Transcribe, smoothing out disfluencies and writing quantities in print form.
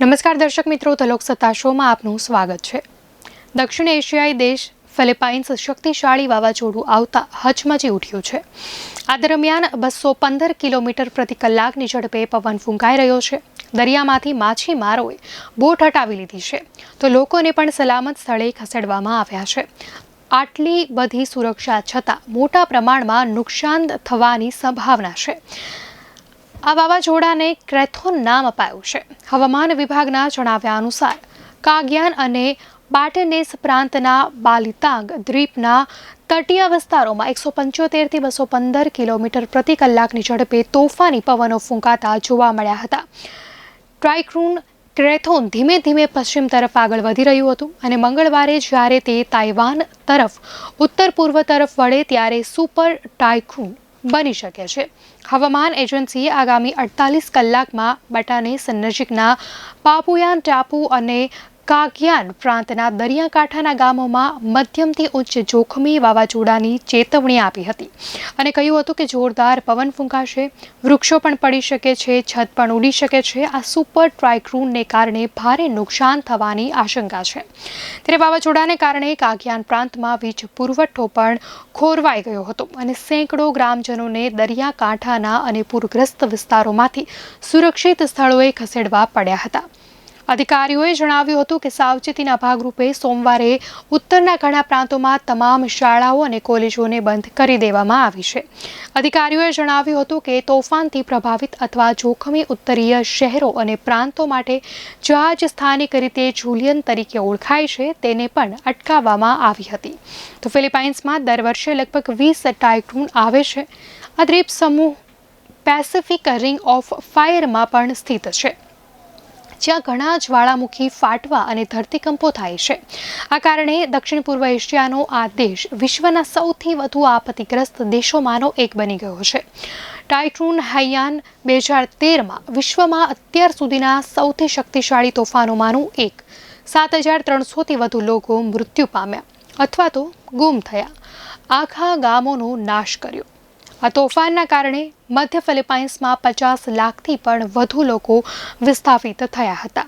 નમસ્કાર દર્શક મિત્રો, ધ લોકસત્તા શોમાં આપનું સ્વાગત છે। દક્ષિણ એશિયાઈ દેશ ફિલિપાઇન્સ શક્તિશાળી વાવાઝોડું આવતા હચમચી ઉઠ્યું છે। આ દરમિયાન 215 કિલોમીટર પ્રતિ કલાકની ઝડપે પવન ફૂંકાઈ રહ્યો છે। દરિયામાંથી માછીમારોએ બોટ હટાવી લીધી છે, તો લોકોને પણ સલામત સ્થળે ખસેડવામાં આવ્યા છે। આટલી બધી સુરક્ષા છતાં મોટા પ્રમાણમાં નુકસાન થવાની સંભાવના છે। આ વાવાઝોડાને ક્રેથોન નામ અપાયું છે। હવામાન વિભાગના જણાવ્યા અનુસાર કાગ્યાન અને બાટેનેસ પ્રાંતના બાલિતાંગ દ્વીપના તટીય વિસ્તારોમાં 175 થી 215 કિલોમીટર પ્રતિ કલાકની ઝડપે તોફાની પવનો ફૂંકાતા જોવા મળ્યા હતા। ટ્રાઇક્રૂન ક્રેથોન ધીમે ધીમે પશ્ચિમ તરફ આગળ વધી રહ્યું હતું અને મંગળવારે જ્યારે તે તાઇવાન તરફ ઉત્તર પૂર્વ તરફ વળે ત્યારે સુપર ટાઇક્રૂન બની શકે છે। હવામાન એજન્સીએ આગામી 48 કલાકમાં બટાનેસ નજીકના પાપુયાન ટાપુ અને કાગ્યાન પ્રાંતના દરિયાકાંઠાના ગામોમાં મધ્યમથી ઉચ્ચ જોખમી વાવાઝોડાની ચેતવણી આપી હતી અને કહ્યું હતું કે જોરદાર પવન ફૂંકાશે, વૃક્ષો પણ પડી શકે છે, છત પણ ઉડી શકે છે। આ સુપર ટ્રાઇક્રૂનને કારણે ભારે નુકસાન થવાની આશંકા છે। ત્યારે વાવાઝોડાને કારણે કાગ્યાન પ્રાંતમાં વીજ પુરવઠો પણ ખોરવાઈ ગયો હતો અને સેંકડો ગ્રામજનોને દરિયાકાંઠાના અને પૂરગ્રસ્ત વિસ્તારોમાંથી સુરક્ષિત સ્થળોએ ખસેડવા પડ્યા હતા। અધિકારીઓએ જણાવ્યું હતું કે સાવચેતીના ભાગરૂપે સોમવારે ઉત્તરના ઘણા પ્રાંતોમાં તમામ શાળાઓ અને કોલેજોને બંધ કરી દેવામાં આવી છે। અધિકારીઓએ જણાવ્યું હતું કે તોફાનથી પ્રભાવિત અથવા જોખમી ઉત્તરીય શહેરો અને પ્રાંતો માટે જહાજ સ્થાનિક રીતે જુલિયન તરીકે ઓળખાય છે તેને પણ અટકાવવામાં આવી હતી। તો ફિલિપાઇન્સમાં દર વર્ષે લગભગ 20 ટાઇક્રૂન આવે છે। આ દ્વીપ સમૂહ પેસિફિક રિંગ ઓફ ફાયરમાં પણ સ્થિત છે, જ્યાં ઘણા જ્વાળામુખી ફાટવા અને ધરતીકંપો થાય છે। આ કારણે દક્ષિણ પૂર્વ એશિયાનો આ દેશ વિશ્વના સૌથી વધુ આપત્તિગ્રસ્ત દેશોમાંનો એક બની ગયો છે। ટાઇક્રૂન હૈયાન 2013માં વિશ્વમાં અત્યાર સુધીના સૌથી શક્તિશાળી તોફાનોમાંનું એક। 7300થી વધુ લોકો મૃત્યુ પામ્યા અથવા તો ગુમ થયા, આખા ગામોનો નાશ કર્યો। આ તોફાનના કારણે મધ્ય ફિલિપાઇન્સમાં 50 લાખથી પણ વધુ લોકો વિસ્થાપિત થયા હતા।